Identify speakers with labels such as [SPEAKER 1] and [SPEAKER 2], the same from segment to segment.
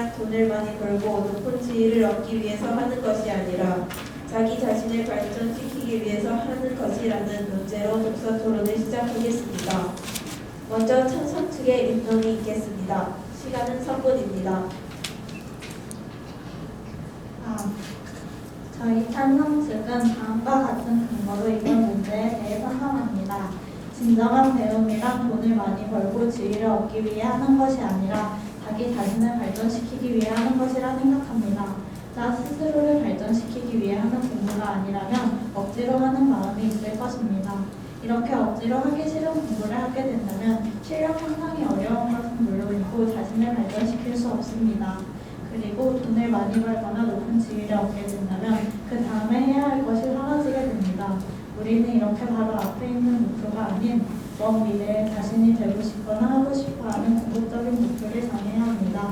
[SPEAKER 1] 그냥 돈을 많이 벌고 높은 지위를 얻기 위해서 하는 것이 아니라 자기 자신을 발전시키기 위해서 하는 것이라는 논제로 독서 토론을 시작하겠습니다. 먼저 찬성 측의 입론이 있겠습니다. 시간은 3분입니다.
[SPEAKER 2] 저희 찬성 측은 다음과 같은 근거로 이번 문제에 대해 선정합니다. 진정한 배움이란 돈을 많이 벌고 지위를 얻기 위해 하는 것이 아니라 자기 자신을 발전시키기 위해 하는 것이라 생각합니다. 나 스스로를 발전시키기 위해 하는 공부가 아니라면 억지로 하는 마음이 있을 것입니다. 이렇게 억지로 하기 싫은 공부를 하게 된다면 실력 향상이 어려운 것은 물론이고 자신을 발전시킬 수 없습니다. 그리고 돈을 많이 벌거나 높은 지위를 얻게 된다면 그 다음에 해야 할 것이 사라지게 됩니다. 우리는 이렇게 바로 앞에 있는 목표가 아닌 먼 미래에 자신이 되고 싶거나 하고 싶어하는 궁극적인 목표를 정해야 합니다.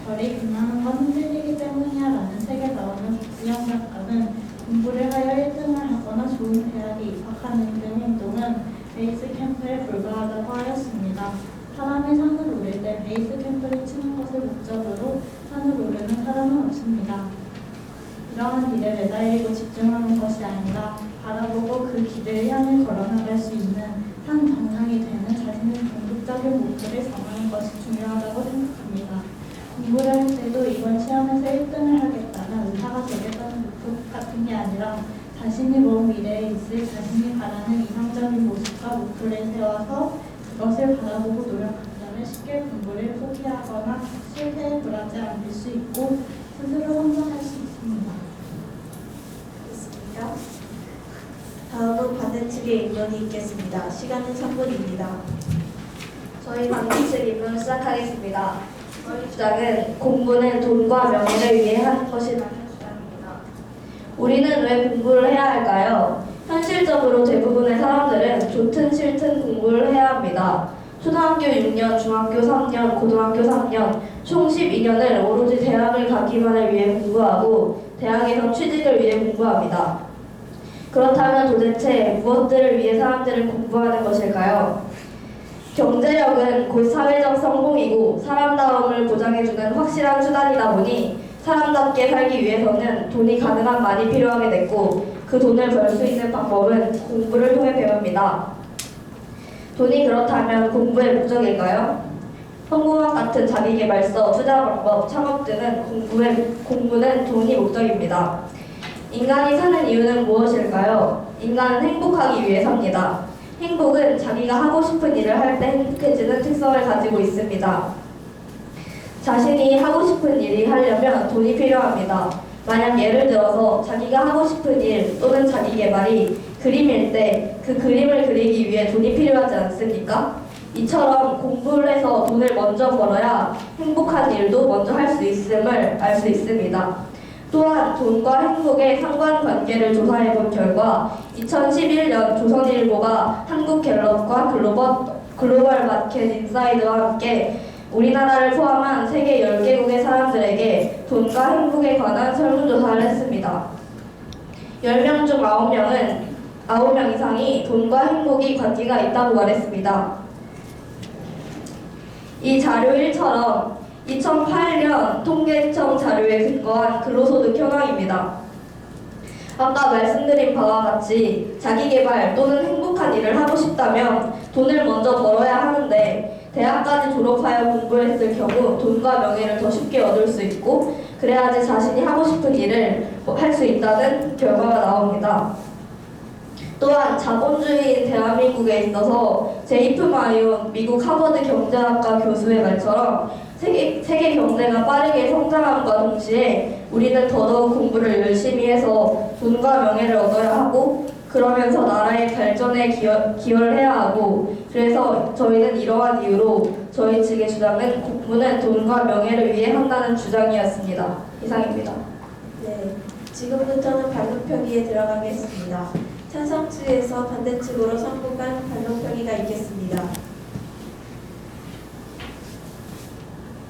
[SPEAKER 2] 별이 빛나는 건 흔들리기 때문이야 라는 책에 나오는 박지영 작가는 공부를 하여 1등을 하거나 좋은 대학에 입학하는 등 행동은 베이스 캠프에 불과하다고 하였습니다. 사람이 산을 오를 때 베이스 캠프를 치는 것을 목적으로 산을 오르는 사람은 없습니다. 이러한 일에 매달리고 집중하는 것이 아니라 바라보고 그 길을 향해 걸어나갈 수 있는 산 정상이 되는 자신의 궁극적인 목표를 정하는 것이 중요하다고 생각합니다. 공부를 할 때도 이번 시험에서 1등을 하겠다는 의사가 되겠다는 목표 같은 게 아니라 자신이 먼 미래에 있을 자신이 바라는 이상적인 모습과 목표를 세워서 그것을 바라보고 노력한다면 쉽게 공부를 포기하거나 실패에 굴하지 않을 수 있고 스스로 성장할 수 있습니다.
[SPEAKER 1] 있습니까? 다음은 반대측의 입론이 있겠습니다. 시간은 3분입니다.
[SPEAKER 3] 저희 반대측 입론을 시작하겠습니다. 저희 주장은 공부는 돈과 명예를 위해 하는 것이라는 주장입니다. 우리는 왜 공부를 해야 할까요? 현실적으로 대부분의 사람들은 좋든 싫든 공부를 해야 합니다. 초등학교 6년, 중학교 3년, 고등학교 3년, 총 12년을 오로지 대학을 가기만을 위해 공부하고 대학에서 취직을 위해 공부합니다. 그렇다면 도대체 무엇들을 위해 사람들은 공부하는 것일까요? 경제력은 곧 사회적 성공이고 사람다움을 보장해주는 확실한 수단이다 보니 사람답게 살기 위해서는 돈이 가능한 많이 필요하게 됐고 그 돈을 벌 수 있는 방법은 공부를 통해 배웁니다. 돈이 그렇다면 공부의 목적일까요? 성공학 같은 자기계발서, 투자 방법, 창업 등은 공부는 돈이 목적입니다. 인간이 사는 이유는 무엇일까요? 인간은 행복하기 위해서입니다. 행복은 자기가 하고 싶은 일을 할 때 행복해지는 특성을 가지고 있습니다. 자신이 하고 싶은 일이 하려면 돈이 필요합니다. 만약 예를 들어서 자기가 하고 싶은 일 또는 자기 개발이 그림일 때 그 그림을 그리기 위해 돈이 필요하지 않습니까? 이처럼 공부를 해서 돈을 먼저 벌어야 행복한 일도 먼저 할 수 있음을 알 수 있습니다. 또한 돈과 행복의 상관관계를 조사해본 결과 2011년 조선일보가 한국갤럽과 글로벌 마켓 인사이드와 함께 우리나라를 포함한 세계 10개국의 사람들에게 돈과 행복에 관한 설문조사를 했습니다. 10명 중 9명 이상이 돈과 행복이 관계가 있다고 말했습니다. 이 자료 1처럼 2008년 통계청 자료에 근거한 근로소득 현황입니다. 아까 말씀드린 바와 같이 자기개발 또는 행복한 일을 하고 싶다면 돈을 먼저 벌어야 하는데 대학까지 졸업하여 공부했을 경우 돈과 명예를 더 쉽게 얻을 수 있고 그래야지 자신이 하고 싶은 일을 할 수 있다는 결과가 나옵니다. 또한 자본주의인 대한민국에 있어서 제이프 마이온 미국 하버드 경제학과 교수의 말처럼 세계 경제가 빠르게 성장함과 동시에 우리는 더더욱 공부를 열심히 해서 돈과 명예를 얻어야 하고 그러면서 나라의 발전에 기여를 해야 하고 그래서 저희는 이러한 이유로 저희 측의 주장은 공부는 돈과 명예를 위해 한다는 주장이었습니다. 이상입니다.
[SPEAKER 1] 네, 지금부터는 반론평의에 들어가겠습니다. 찬성 측에서 반대측으로 선고한 반론평의가 있겠습니다.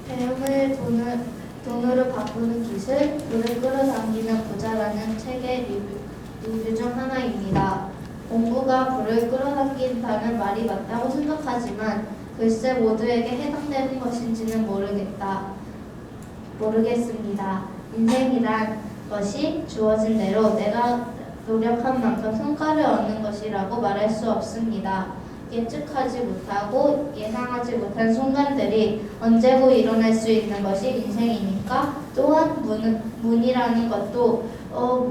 [SPEAKER 4] 배움을 돈으로 바꾸는 기술, 부를 끌어당기는 부자라는 책의 리뷰 중 하나입니다. 공부가 부를 끌어당긴다는 말이 맞다고 생각하지만 글쎄 모두에게 해당되는 것인지는 모르겠다. 모르겠습니다. 인생이란 것이 주어진 대로 내가 노력한 만큼 성과를 얻는 것이라고 말할 수 없습니다. 예측하지 못하고 예상하지 못한 순간들이 언제고 일어날 수 있는 것이 인생이니까 또한 문이라는 것도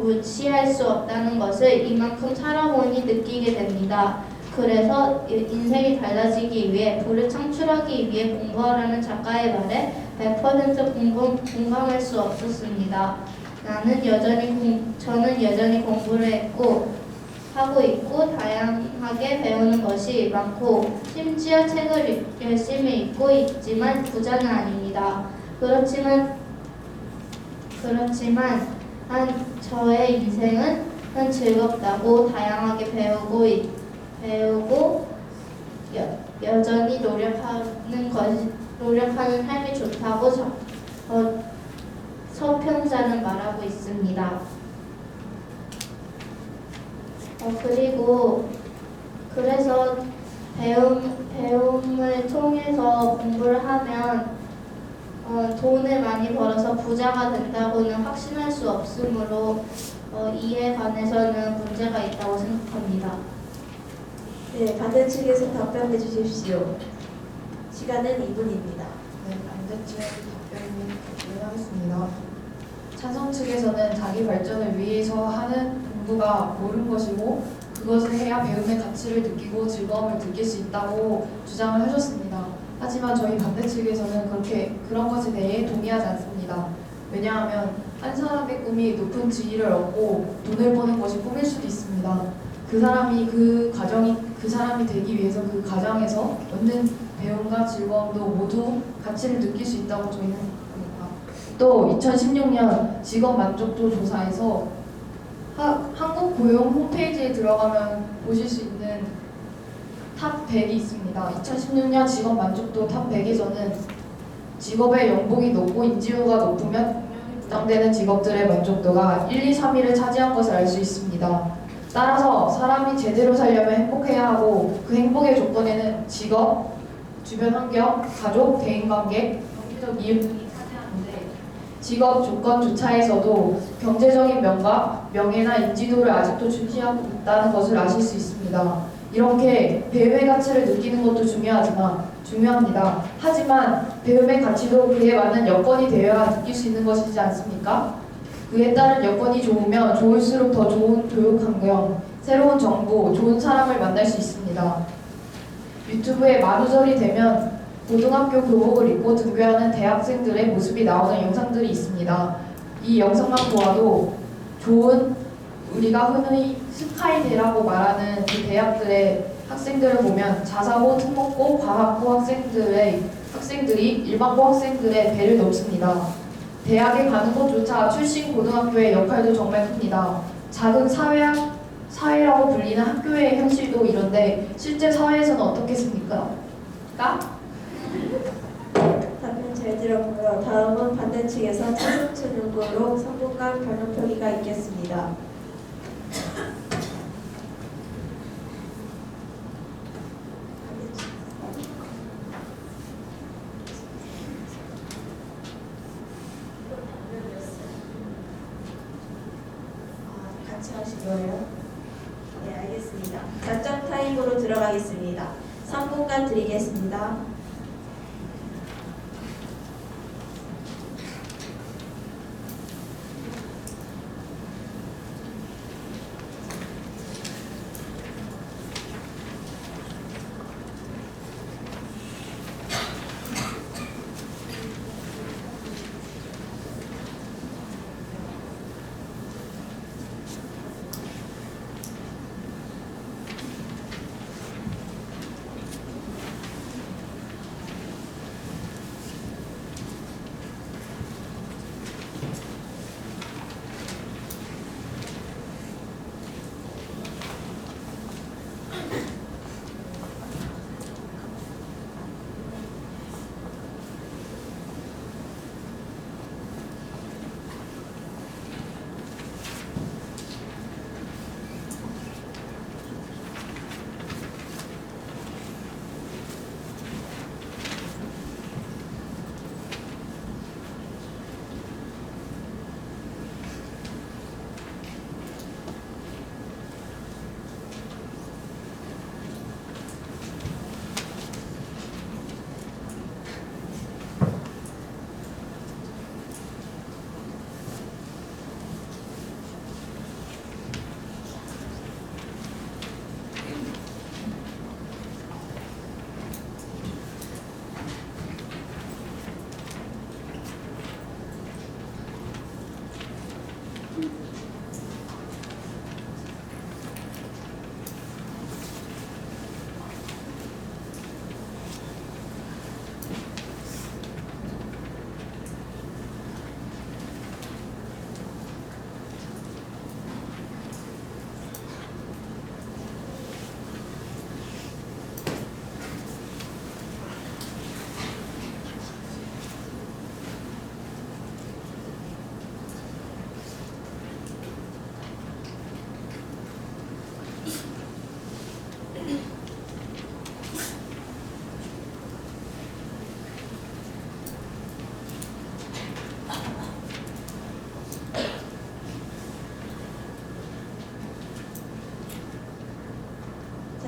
[SPEAKER 4] 무시할 수 없다는 것을 이만큼 살아보니 느끼게 됩니다. 그래서 인생이 달라지기 위해 부를 창출하기 위해 공부하라는 작가의 말에 100% 공감할 수 없었습니다. 저는 여전히 공부를 하고 있고 다양하게 배우는 것이 많고 심지어 책을 열심히 읽고 있지만 부자는 아닙니다. 그렇지만 저의 인생은 즐겁다고 다양하게 배우고 여전히 노력하는 삶이 좋다고 서평자는 말하고 있습니다. 그래서 배움을 통해서 공부를 하면 돈을 많이 벌어서 부자가 된다고는 확신할 수 없으므로 이에 관해서는 문제가 있다고 생각합니다.
[SPEAKER 1] 네, 반대측에서 답변해 주십시오. 시간은 2분입니다.
[SPEAKER 5] 네, 반대측 답변을 하겠습니다. 찬성 측에서는 자기 발전을 위해서 하는 공부가 옳은 것이고 그것을 해야 배움의 가치를 느끼고 즐거움을 느낄 수 있다고 주장을 하셨습니다. 하지만 저희 반대 측에서는 그런 것에 대해 동의하지 않습니다. 왜냐하면 한 사람의 꿈이 높은 지위를 얻고 돈을 버는 것이 꿈일 수도 있습니다. 그 사람이 되기 위해서 그 과정에서 얻는 배움과 즐거움도 모두 가치를 느낄 수 있다고 저희는 생각합니다. 또 2016년 직업 만족도 조사에서 한국 고용 홈페이지에 들어가면 보실 수 있는 탑 100이 있습니다. 2016년 직업 만족도 탑 100에서는 직업의 연봉이 높고 인지도가 높으면 부담되는 직업들의 만족도가 1, 2, 3위를 차지한 것을 알 수 있습니다. 따라서 사람이 제대로 살려면 행복해야 하고 그 행복의 조건에는 직업, 주변 환경, 가족, 대인관계, 경제적 이익 등이 차지하는데 직업 조건조차에서도 경제적인 명예나 인지도를 아직도 중시하고 있다는 것을 아실 수 있습니다. 이렇게 배움의 가치를 느끼는 것도 중요합니다. 하지만 배움의 가치도 그에 맞는 여건이 되어야 느낄 수 있는 것이지 않습니까? 그에 따른 여건이 좋으면 좋을수록 더 좋은 교육 환경, 새로운 정보, 좋은 사람을 만날 수 있습니다. 유튜브에 만우절이 되면 고등학교 교복을 입고 등교하는 대학생들의 모습이 나오는 영상들이 있습니다. 이 영상만 보아도 우리가 흔히 스카이대라고 말하는 그 대학들의 학생들을 보면 자사고, 특목고, 과학고 학생들이 일반고 학생들의 배를 넘습니다. 대학에 가는 것조차 출신 고등학교의 역할도 정말 큽니다. 작은 사회라고 불리는 학교의 현실도 이런데 실제 사회에서는 어떻겠습니까?
[SPEAKER 1] 답변 잘 들었고요. 다음은 반대측에서 찬성 요구로 3분간 변론 표기가 있겠습니다. 같이 하실 거예요? 네, 알겠습니다. 작전 타임으로 들어가겠습니다. 3분간 드리겠습니다.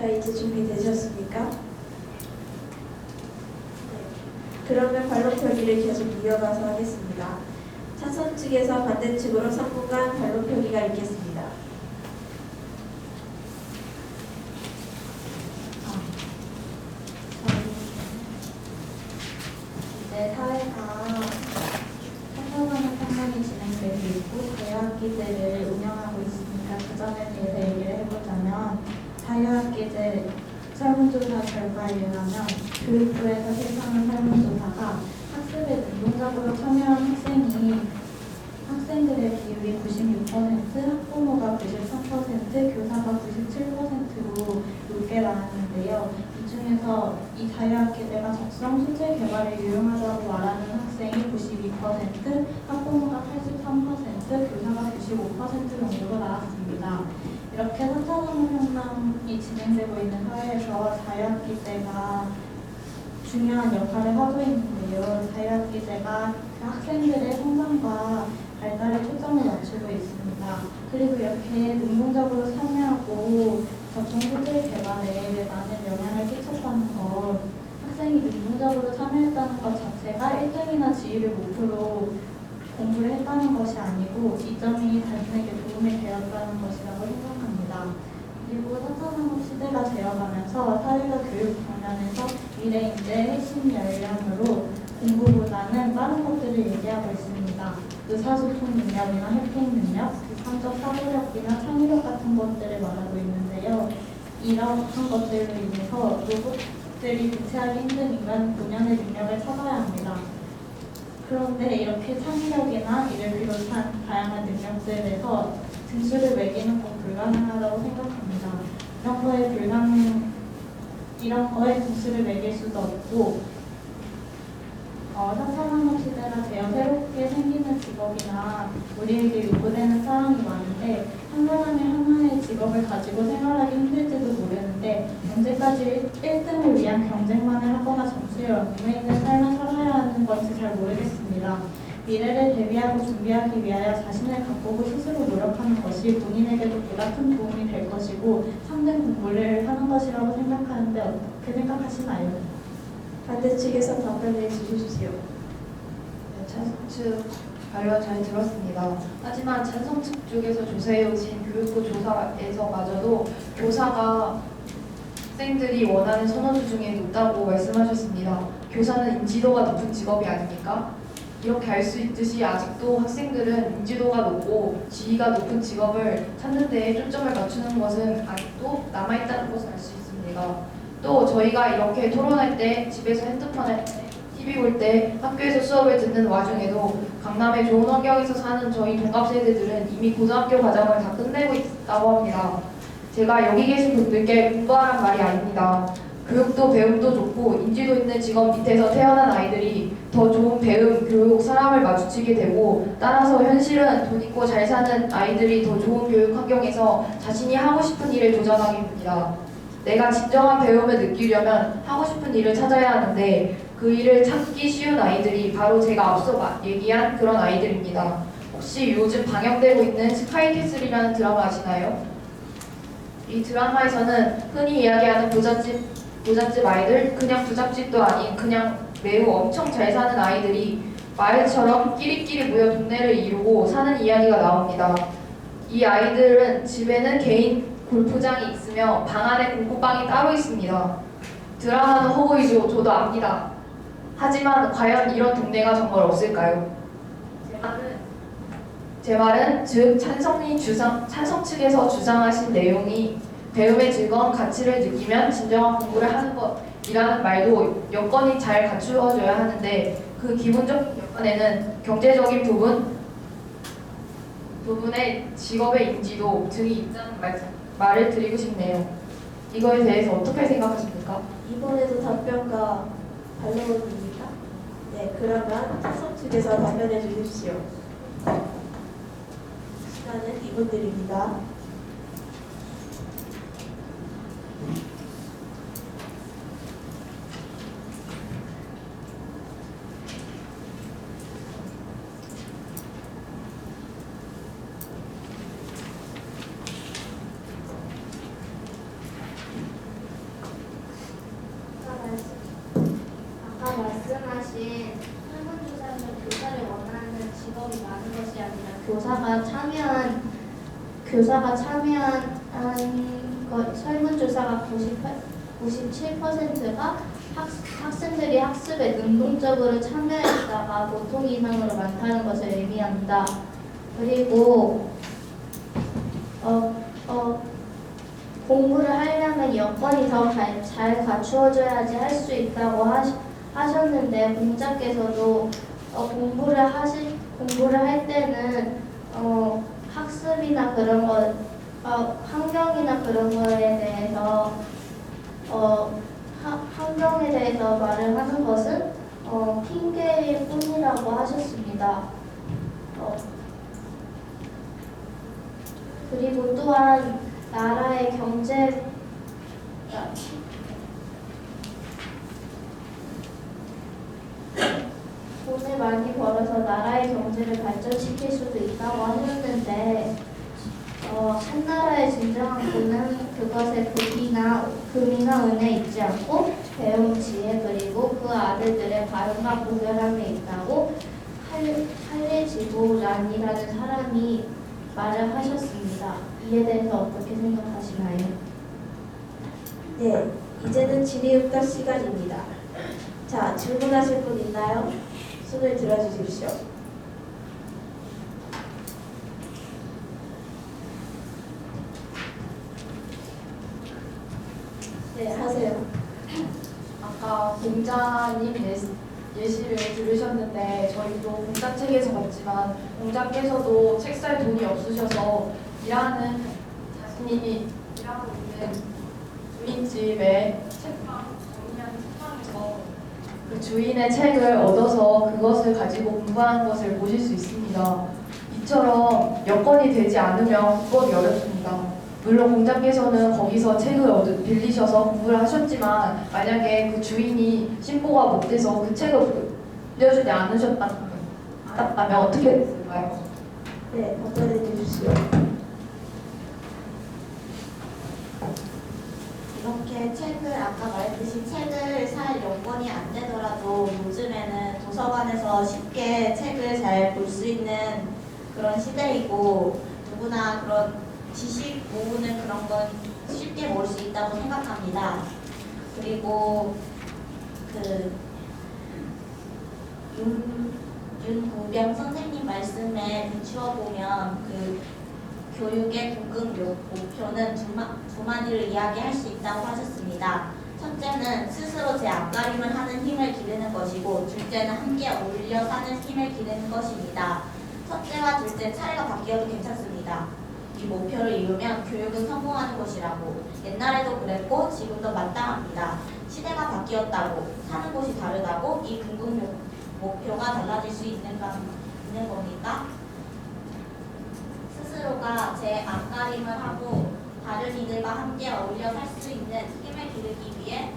[SPEAKER 1] 자, 이제 준비되셨습니까? 네. 그러면 발로펴기를 계속 이어가서 하겠습니다. 차선 측에서 반대측으로 3분간 발로펴기가 있겠습니다.
[SPEAKER 2] 이제 사회가 사사관의 판단이 진행되고 있고 자유학기제를 운영하고 있으니까 그 점에 대해서 얘기를 해보자면 자유학기제 설문조사 결과에 의하면 교육부에서 실시하는 설문조사가 학습에 능동적으로 참여한 학생들의 비율이 96%, 학부모가 93%, 교사가 97%로 높게 나왔는데요. 이 중에서 이 자유학기제가 적성 소재 개발에 유용하다고 말하는 학생이 92%, 학부모가 83%, 교사가 95% 정도로 나왔습니다. 이렇게 3차 산업혁명이 진행되고 있는 사회에서 자유학기제가 중요한 역할을 하고 있는데요. 자유학기제가 학생들의 성장과 발달에 초점을 맞추고 있습니다. 그리고 이렇게 능동적으로 참여하고 적성소재 개발에 많은 영향을 끼쳤다는 것, 학생이 능동적으로 참여했다는 것 자체가 1등이나 지위를 목표로 공부를 했다는 것이 아니고 이 점이 자신에게 도움이 되었다는 것이라고 생각합니다. 그리고 4차 산업 시대가 되어가면서 사회가 교육 방면에서 미래 인재 핵심 역량으로 공부보다는 다른 것들을 얘기하고 있습니다. 의사소통 능력이나 해킹 능력, 비판적 사고력이나 창의력 같은 것들을 말하고 있는데요. 이러한 것들로 인해서 로봇들이 대체하기 힘든 인간 본연의 능력을 찾아야 합니다. 그런데 이렇게 창의력이나 이를 비롯한 다양한 능력들에서 등수를 매기는 건 불가능하다고 생각합니다. 이런 거에 등수를 매길 수도 없고 4차 산업 시대가 되어 새롭게 생기는 직업이나 우리에게 요구되는 사항이 많은데 한 사람이 하나의 직업을 가지고 생활하기 힘들지도 모르는데 언제까지 1등을 위한 경쟁만을 하거나 점수에 얽매 있는 삶을 살아야 하는 건지 잘 모르겠습니다. 미래를 대비하고 준비하기 위하여 자신을 가꾸고 스스로 노력하는 것이 본인에게도 보다 큰 도움이 될 것이고 3등 공부를 하는 것이라고 생각하는데 어떻게 생각하시나요?
[SPEAKER 1] 반대측에서 답변해 주십시오.
[SPEAKER 5] 네, 찬성 측 발언 잘 들었습니다. 하지만 찬성 측 쪽에서 조사해오신 교육부 조사에서마저도 교사가 학생들이 원하는 선호도 중에 높다고 말씀하셨습니다. 교사는 인지도가 높은 직업이 아닙니까? 이렇게 알 수 있듯이 아직도 학생들은 인지도가 높고 지위가 높은 직업을 찾는 데에 초점을 맞추는 것은 아직도 남아있다는 것을 알 수 있습니다. 또 저희가 이렇게 토론할 때, 집에서 핸드폰 할 때, TV 볼 때, 학교에서 수업을 듣는 와중에도 강남의 좋은 환경에서 사는 저희 동갑세대들은 이미 고등학교 과정을 다 끝내고 있다고 합니다. 제가 여기 계신 분들께 공부하란 말이 아닙니다. 교육도 배움도 좋고 인지도 있는 직업 밑에서 태어난 아이들이 더 좋은 배움, 교육, 사람을 마주치게 되고 따라서 현실은 돈 있고 잘 사는 아이들이 더 좋은 교육 환경에서 자신이 하고 싶은 일에 도전하게 됩니다. 내가 진정한 배움을 느끼려면 하고 싶은 일을 찾아야 하는데 그 일을 찾기 쉬운 아이들이 바로 제가 앞서 얘기한 그런 아이들입니다. 혹시 요즘 방영되고 있는 스카이캐슬이라는 드라마 아시나요? 이 드라마에서는 흔히 이야기하는 부잣집 아이들, 그냥 부잣집도 아닌 그냥 매우 엄청 잘 사는 아이들이 마을처럼 끼리끼리 모여 동네를 이루고 사는 이야기가 나옵니다. 이 아이들은 집에는 개인 골프장이 있으며 방 안에 공부방이 따로 있습니다. 드라마는 허구이죠. 저도 압니다. 하지만 과연 이런 동네가 정말 없을까요? 제 말은 즉 찬성 측에서 주장하신 내용이 배움의 즐거움, 가치를 느끼면 진정한 공부를 하는 것이라는 말도 여건이 잘 갖추어져야 하는데 그 기본적인 여건에는 경제적인 부분의 직업의 인지도 등이 있다는 말을 드리고 싶네요. 이거에 대해서 어떻게 생각하십니까?
[SPEAKER 1] 이번에도 답변과 반론입니까? 네, 그러면 찬성 측에서 답변해 주십시오. 시간은 이분들입니다.
[SPEAKER 4] 교사가 참여한 설문조사가 97%가 학생들이 학습에 능동적으로 참여했다가 보통 이상으로 많다는 것을 의미합니다. 그리고 공부를 하려면 여건이 더 잘 갖추어져야지 할 수 있다고 하셨는데 공자께서도 공부를 할 때는 학습이나 그런 것, 환경이나 그런 거에 대해서 환경에 대해서 말을 하는 것은 핑계일 뿐이라고 하셨습니다. 그리고 또한 나라의 돈을 많이 벌어서 나라의 경제를 발전시킬 수도 있다고 하셨는데 한 나라의 진정한 돈은 그것에 금이나 은에 있지 않고 배움, 지혜 그리고 그 아들들의 바른과 고결함에 있다고 할례지보란이라는 사람이 말을 하셨습니다. 이에 대해서 어떻게 생각하시나요?
[SPEAKER 1] 네, 이제는 질의응답 시간입니다. 자, 질문하실 분 있나요? 손을 들어주십시오. 네, 하세요.
[SPEAKER 5] 아까 공자님 예시를 들으셨는데 저희도 공자책에서 봤지만 공자께서도 책 살 돈이 없으셔서 일하는 자신이 일하고 있는 주인집에 책방, 정리하는 책방에서 그 주인의 책을 얻어서 그것을 가지고 공부하는 것을 보실 수 있습니다. 이처럼 여건이 되지 않으면 그것이 어렵습니다. 물론 공자께서는 거기서 책을 빌리셔서 공부를 하셨지만 만약에 그 주인이 신고가 못 돼서 그 책을 빌려주지 않으셨다면 어떻게 됐을까요?
[SPEAKER 1] 네, 답변해 주십시오.
[SPEAKER 2] 이렇게 책을 아까 말했듯이 책을 살 여건이 안 되더라도 요즘에는 도서관에서 쉽게 책을 잘 볼 수 있는 그런 시대이고 누구나 그런 지식 모으는 그런 건 쉽게 모을 수 있다고 생각합니다. 그리고 윤구병 선생님 말씀에 비추어 보면 교육의 궁극 목표는 두 마디를 이야기할 수 있다고 하셨습니다. 첫째는 스스로 제 앞가림을 하는 힘을 기르는 것이고 둘째는 함께 어울려 사는 힘을 기르는 것입니다. 첫째와 둘째 차례가 바뀌어도 괜찮습니다. 이 목표를 이루면 교육은 성공하는 것이라고 옛날에도 그랬고 지금도 마땅합니다. 시대가 바뀌었다고 사는 곳이 다르다고 이 궁극 목표가 달라질 수 있는 겁니까? 스스로가 제 앞가림을 하고 다른 이들과 함께 어울려 살 수 있는 힘을 기르기 위해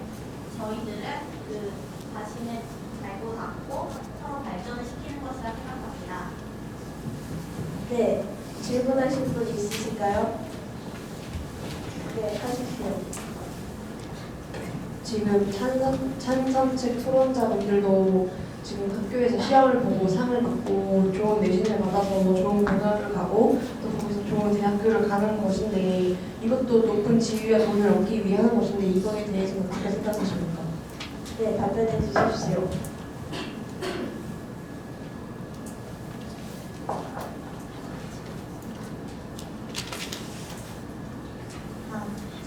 [SPEAKER 2] 저희들은 그 자신을 잘고 닦고 서로 발전을 시키는 것이라 생각합니다.
[SPEAKER 1] 네, 질문하실 분 있으실까요? 네, 하십시오.
[SPEAKER 6] 지금 찬성책 토론자분들도 지금 학교에서 시험을 보고 상을 받고 좋은 내신을 받아서 좋은 고등학교를 가고 또 거기서 좋은 대학교를 가는 것인데 이것도 높은 지위와 돈을 얻기 위해 하는 것인데 이거에 대해서는 어떻게 생각하십니까?
[SPEAKER 1] 네, 답변해 주십시오.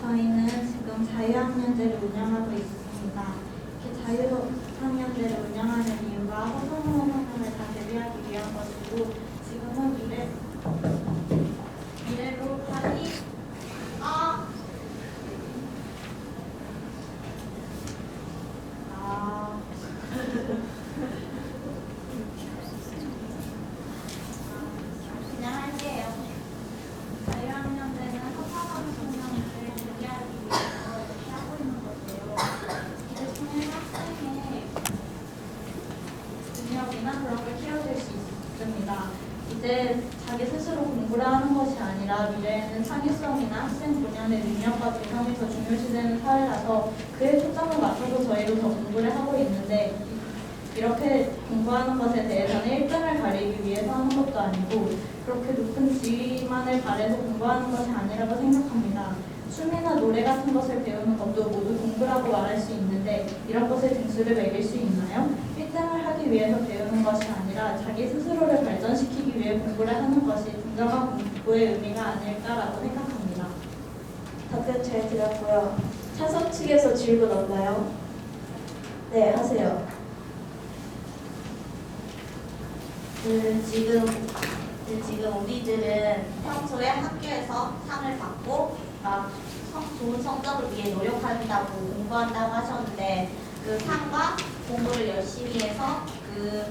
[SPEAKER 2] 저희는 지금 자유학년제를 운영하고 있습니다. 이렇게 자유학년제를 운영하는 이유가 허송호송을 다 대비하기 위한 것이고 지금은 미래로 빨리 그냥 할게요. 자유학년제는 허송호송 성명을 대비하기 위해서 이렇게 하고 있는 건데요. 이를 통해 학생의 능력이나 그런 걸 키워줄 수 있습니다. 이제 자기 스스로 공부를 하는 것이 아니라 미래에는 창의성이나 학생 본연의 능력과 개성이 더 중요시되는 사회라서 그에 초점을 맞춰서 저희도 더 공부를 하고 있는데 이렇게 공부하는 것에 대해서는 1등을 가리기 위해서 하는 것도 아니고 그렇게 높은 지위만을 바래서 공부하는 것이 아니라고 생각합니다. 춤이나 노래 같은 것을 배우는 것도 모두 공부라고 말할 수 있는데 이런 것에 등수를 매길 수 있나요? 1등을 하기 위해서 배우는 것이 아니라 자기 스스로를 발전시키기 위해 공부를 하는 것이 진정한 공부의 의미가 아닐까라고 생각합니다.
[SPEAKER 1] 답변 잘 들었고요. 찬성 측에서 질문 없나요? 네, 하세요.
[SPEAKER 7] 지금 우리들은 평소에 학교에서 상을 받고 막 좋은 성적을 위해 노력한다고 공부한다고 하셨는데 그 상과 공부를 열심히 해서 그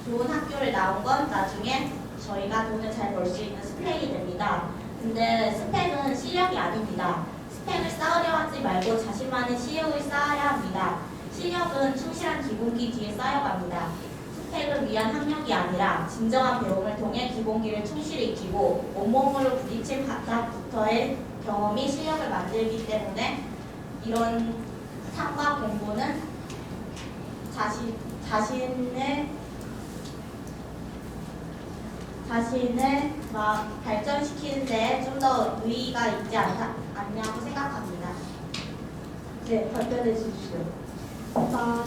[SPEAKER 7] 좋은 학교를 나온 건 나중에 저희가 돈을 잘 벌 수 있는 스펙이 됩니다. 근데 스펙은 실력이 아닙니다. 스펙을 쌓으려 하지 말고 자신만의 실력을 쌓아야 합니다. 실력은 충실한 기본기 뒤에 쌓여갑니다. 스펙을 위한 학력이 아니라 진정한 배움을 통해 기본기를 충실히 익히고 온몸으로 부딪힌 바닥부터의 경험이 실력을 만들기 때문에 이런 상과 공부는 자신을 막 발전시키는 데 좀 더 의의가 있지 않냐고 생각합니다.
[SPEAKER 1] 네, 답변해 주십시오.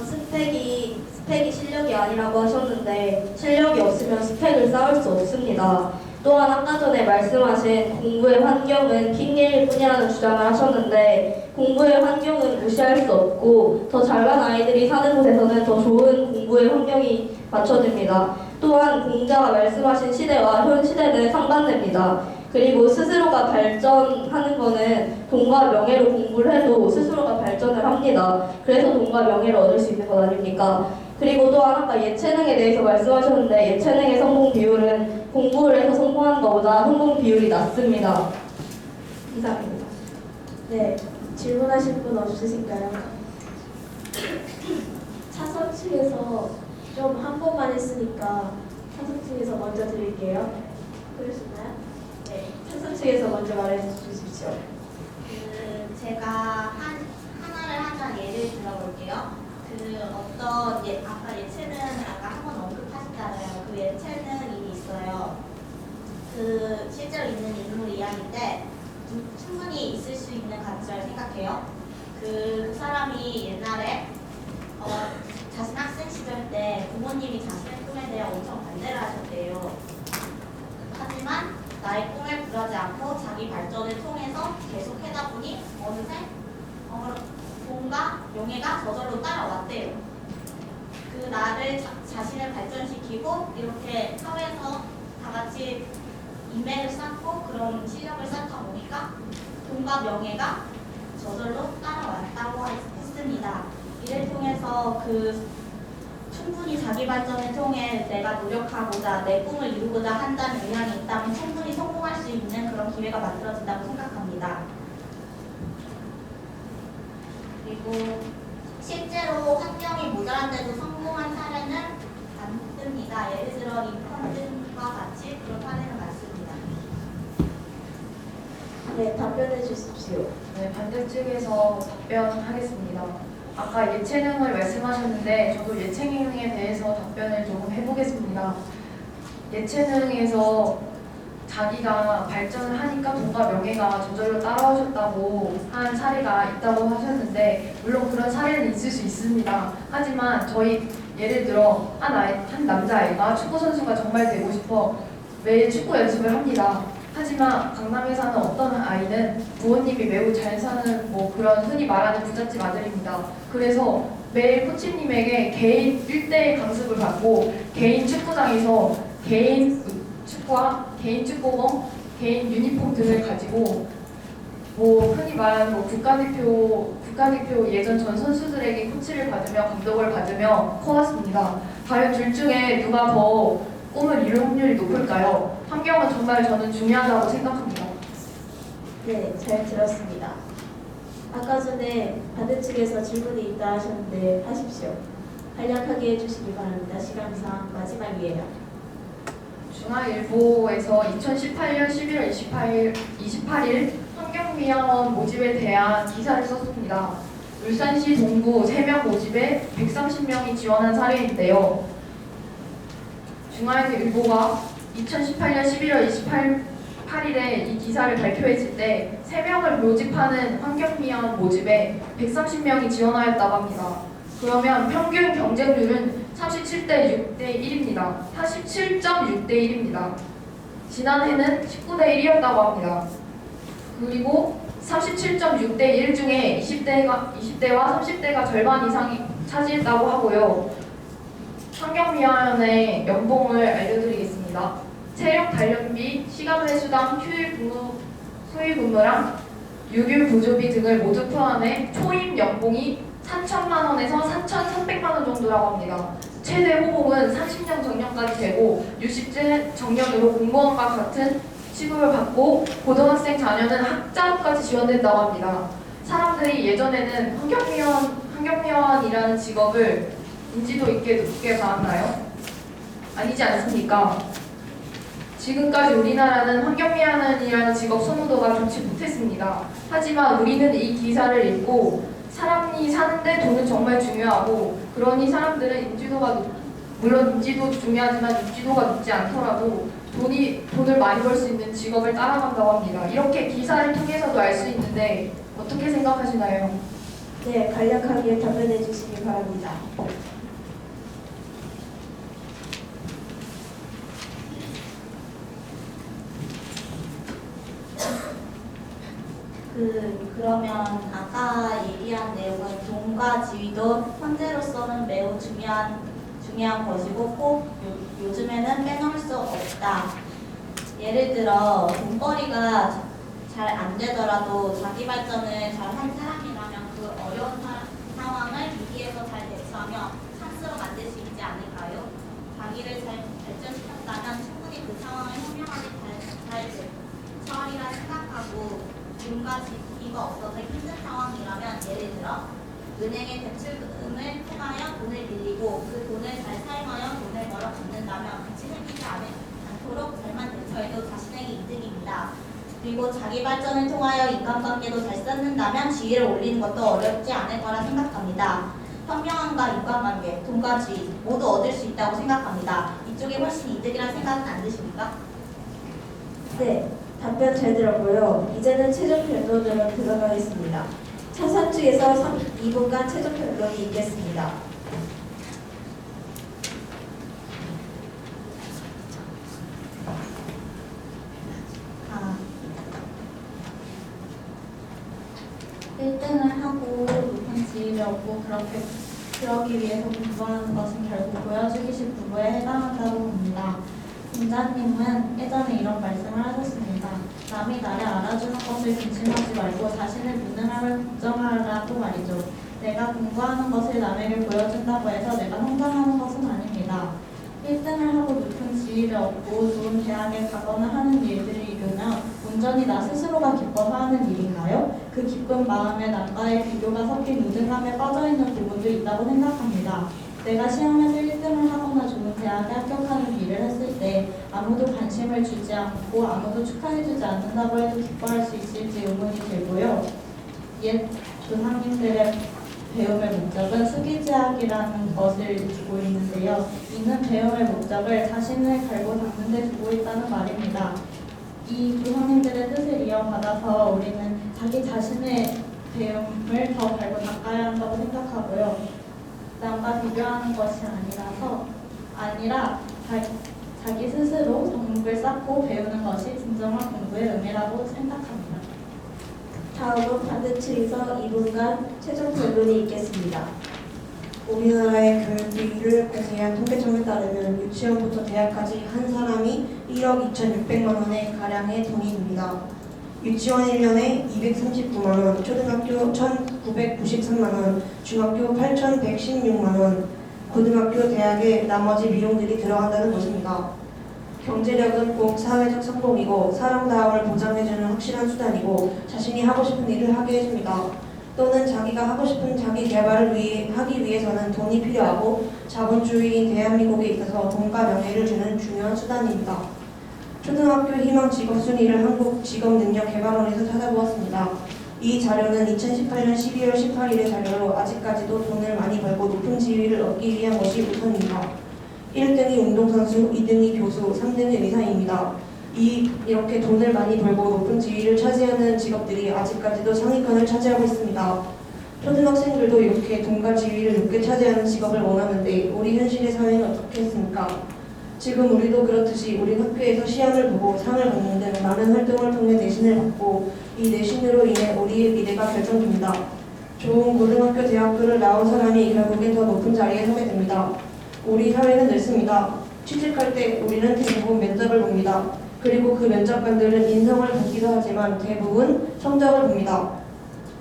[SPEAKER 3] 스펙이 실력이 아니라고 하셨는데 실력이 없으면 스펙을 쌓을 수 없습니다. 또한 아까 전에 말씀하신 공부의 환경은 핑계일 뿐이라는 주장을 하셨는데 공부의 환경은 무시할 수 없고 더 잘난 아이들이 사는 곳에서는 더 좋은 공부의 환경이 갖춰집니다. 또한 공자가 말씀하신 시대와 현 시대는 상반됩니다. 그리고 스스로가 발전하는 거는 돈과 명예로 공부를 해도 스스로가 발전을 합니다. 그래서 돈과 명예를 얻을 수 있는 것 아닙니까? 그리고 또한 아까 예체능에 대해서 말씀하셨는데 예체능의 성공 비율은 공부를 해서 성공하는 것보다 성공 비율이 낮습니다. 이상입니다.
[SPEAKER 1] 네, 질문하실 분 없으신가요? 찬성 측에서 좀 한 번만 했으니까 찬성 측에서 먼저 드릴게요. 그러시나요? 네, 찬성 측에서 먼저 말해 주십시오.
[SPEAKER 7] 제가 하나를 하나 예를 들어볼게요. 아까 예체능 아까 한번 언급하셨잖아요. 그 예체능인이 있어요. 실제로 있는 인물 이야기인데 충분히 있을 수 있는 가치라고 생각해요. 그 사람이 옛날에 자신 학생 시절 때 부모님이 자신의 꿈에 대해 엄청 반대를 하셨대요. 하지만 나의 꿈을 굴하지 않고 자기 발전을 통해서 계속 하다 보니 어느새 돈과 명예가 저절로 따라왔대요. 그 나를 자신을 발전시키고 이렇게 사회에서 다 같이 인맥을 쌓고 그런 실력을 쌓다 보니까 돈과 명예가 저절로 따라왔다고 했습니다. 이를 통해서 충분히 자기 발전을 통해 내가 노력하고자 내 꿈을 이루고자 한다는 의향이 있다면 충분히 성공할 수 있는 그런 기회가 만들어진다고 생각합니다. 그리고 실제로 환경이 모자란데도 성공한 사례는 많습니다. 예를 들어 링컨과 같이 그런 사례는 많습니다.
[SPEAKER 1] 네, 답변해 주십시오.
[SPEAKER 5] 네, 반대쪽에서 답변하겠습니다. 아까 예체능을 말씀하셨는데 저도 예체능에 대해서 답변을 조금 해보겠습니다. 예체능에서 자기가 발전을 하니까 돈과 명예가 저절로 따라오셨다고 한 사례가 있다고 하셨는데 물론 그런 사례는 있을 수 있습니다. 하지만 저희 예를 들어 한 남자아이가 축구선수가 정말 되고 싶어 매일 축구 연습을 합니다. 하지만 강남에 사는 어떤 아이는 부모님이 매우 잘 사는 그런 흔히 말하는 부잣집 아들입니다. 그래서 매일 코치님에게 개인 1대1 강습을 받고 개인 축구장에서 개인 축구와 개인 축구공, 개인 유니폼 등을 가지고 흔히 말하는 국가대표 예전 전 선수들에게 코치를 받으며 감독을 받으며 커왔습니다. 과연 둘 중에 누가 더 꿈을 이룰 확률이 높을까요? 환경은 정말 저는 중요하다고 생각합니다.
[SPEAKER 1] 네, 잘 들었습니다. 아까 전에 반대측에서 질문이 있다 하셨는데 하십시오. 간략하게 해주시기 바랍니다. 시간상 마지막이에요.
[SPEAKER 5] 중앙일보에서 2018년 11월 28일 환경미화원 모집에 대한 기사를 썼습니다. 울산시 동구 3명 모집에 130명이 지원한 사례인데요. 중앙일보가 2018년 11월 28일에 이 기사를 발표했을 때 3명을 모집하는 환경미화원 모집에 130명이 지원하였다고 합니다. 그러면 평균 경쟁률은 37대 6대 1입니다. 47.6대 1입니다. 지난해는 19대 1이었다고 합니다. 그리고 37.6대 1 중에 20대와 30대가 절반 이상이 차지했다고 하고요. 환경미화원의 연봉을 알려드리겠습니다. 체력 단련비, 시간 외수당, 소일 근무랑 유급 보조비 등을 모두 포함해 초임 연봉이 4천만 원에서 4,300만 원 정도라고 합니다. 최대 호봉은 30년 정년까지 되고 60세 정년으로 공무원과 같은 취급을 받고 고등학생 자녀는 학자로까지 지원된다고 합니다. 사람들이 예전에는 환경미화원이라는 직업을 인지도 있게 높게 봤나요? 아니지 않습니까? 지금까지 우리나라는 환경미화원이라는 직업 선호도가 좋지 못했습니다. 하지만 우리는 이 기사를 읽고 사람이 사는데 돈은 정말 중요하고, 그러니 사람들은 물론 인지도 중요하지만 인지도가 높지 않더라도 돈을 많이 벌 수 있는 직업을 따라간다고 합니다. 이렇게 기사를 통해서도 알 수 있는데 어떻게 생각하시나요?
[SPEAKER 1] 네, 간략하게 답변해 주시기 바랍니다.
[SPEAKER 7] 그러면 아까 얘기한 내용은 돈과 지위도 현재로서는 매우 중요한 것이고 꼭 요즘에는 빼놓을 수 없다. 예를 들어 돈벌이가 잘 안 되더라도 자기 발전을 잘 한 사람이라면 그 어려운 상황을 위기에서 잘 대처하며 찬스로 만들 수 있지 않을까요? 자기를 잘 발전시켰다면 충분히 그 상황을 현명하게 잘 처리라 생각하고, 돈과 지위가 없어서 힘든 상황이라면 예를 들어 은행에 대출금을 통하여 돈을 빌리고 그 돈을 잘 사용하여 돈을 벌어 갚는다면 빚이 생기지 않도록 잘만 대처해도 자신에게 이득입니다. 그리고 자기 발전을 통하여 인간관계도 잘 쌓는다면 지위를 올리는 것도 어렵지 않을 거라 생각합니다. 현명함과 인간관계, 돈과 지위 모두 얻을 수 있다고 생각합니다. 이쪽이 훨씬 이득이라는 생각은 안 드십니까?
[SPEAKER 1] 네, 답변 잘 들었고요. 이제는 최종 변론으로 들어가겠습니다. 찬성 측에서 2분간 최종 변론이 있겠습니다.
[SPEAKER 2] 아, 1등을 하고 높은 지위를 얻고 그러기 위해서 공부하는 것은 결국 보여주기식 부부에 해당한다고 봅니다. 공자님은 예전에 이런 말씀을 하셨습니다. 남이 나를 알아주는 것을 근심하지 말고 자신의 무능함을 걱정하라고 말이죠. 내가 공부하는 것을 남에게 보여준다고 해서 내가 성장하는 것은 아닙니다. 1등을 하고 높은 지위를 얻고 좋은 대학에 가거나 하는 일들을 이루면 온전히 나 스스로가 기뻐서 하는 일인가요? 그 기쁜 마음에 남과의 비교가 섞인 우등함에 빠져있는 부분도 있다고 생각합니다. 내가 시험에서 1등을 하거나 좋은 대학에 합격하는 일을 했을 때 아무도 관심을 주지 않고 아무도 축하해주지 않는다고 해도 기뻐할 수 있을지 의문이 들고요. 옛 조상님들의 배움의 목적은 수기제학이라는 것을 두고 있는데요. 이는 배움의 목적을 자신을 갈고 닦는 데 두고 있다는 말입니다. 이 조상님들의 뜻을 이어받아서 우리는 자기 자신의 배움을 더 갈고 닦아야 한다고 생각하고요. 남과 비교하는 것이 아니라 자기 스스로 덕목을 쌓고 배우는 것이 진정한 공부의 의미라고 생각합니다.
[SPEAKER 1] 다음은 반대 측에서 2분간 최종 변론이 있겠습니다.
[SPEAKER 6] 우리나라의 교육비를 공개한 통계청에 따르면 유치원부터 대학까지 한 사람이 1억 2,600만 원의 가량의 돈이 듭니다. 유치원 1년에 239만 원, 초등학교 1,993만 원, 중학교 8,116만 원, 고등학교, 대학에 나머지 비용들이 들어간다는 것입니다. 경제력은 꼭 사회적 성공이고 사람다움을 보장해주는 확실한 수단이고 자신이 하고 싶은 일을 하게 해줍니다. 또는 자기가 하고 싶은 자기 개발을 하기 위해서는 돈이 필요하고 자본주의인 대한민국에 있어서 돈과 명예를 주는 중요한 수단입니다. 초등학교 희망 직업 순위를 한국직업능력개발원에서 찾아보았습니다. 이 자료는 2018년 12월 18일의 자료로 아직까지도 돈을 많이 벌고 높은 지위를 얻기 위한 것이 우선입니다. 1등이 운동선수, 2등이 교수, 3등이 의사입니다. 이렇게 돈을 많이 벌고 높은 지위를 차지하는 직업들이 아직까지도 상위권을 차지하고 있습니다. 초등학생들도 이렇게 돈과 지위를 높게 차지하는 직업을 원하는데 우리 현실의 사회는 어떻겠습니까? 지금 우리도 그렇듯이 우리 학교에서 시험을 보고 상을 받는 등 많은 활동을 통해 내신을 받고 이 내신으로 인해 우리의 미래가 결정됩니다. 좋은 고등학교, 대학교를 나온 사람이 결국엔 더 높은 자리에 서게 됩니다. 우리 사회는 넓습니다. 취직할 때 우리는 대부분 면접을 봅니다. 그리고 그 면접관들은 인성을 보기도 하지만 대부분 성적을 봅니다.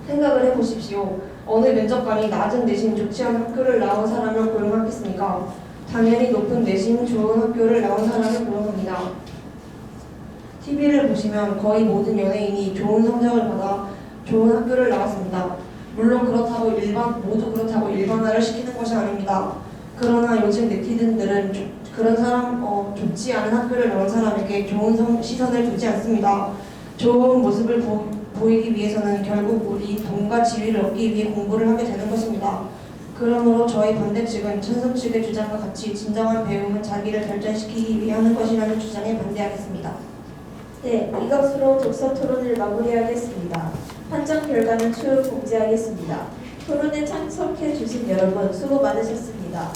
[SPEAKER 6] 생각을 해보십시오. 어느 면접관이 낮은 내신 좋지 않은 학교를 나온 사람을 고용하겠습니까? 당연히 높은 내신 좋은 학교를 나온 사람을 고용합니다. TV를 보시면 거의 모든 연예인이 좋은 성적을 받아 좋은 학교를 나왔습니다. 물론 모두 그렇다고 일반화를 시키는 것이 아닙니다. 그러나 요즘 네티즌들은 그런 사람, 좋지 않은 학교를 나온 사람에게 좋은 시선을 두지 않습니다. 좋은 모습을 보이기 위해서는 결국 우리 돈과 지위를 얻기 위해 공부를 하게 되는 것입니다. 그러므로 저희 반대 측은 찬성 측의 주장과 같이 진정한 배움은 자기를 발전시키기 위해 하는 것이라는 주장에 반대하겠습니다.
[SPEAKER 1] 네, 이것으로 독서 토론을 마무리하겠습니다. 판정 결과는 추후 공지하겠습니다. 토론에 참석해 주신 여러분 수고 많으셨습니다.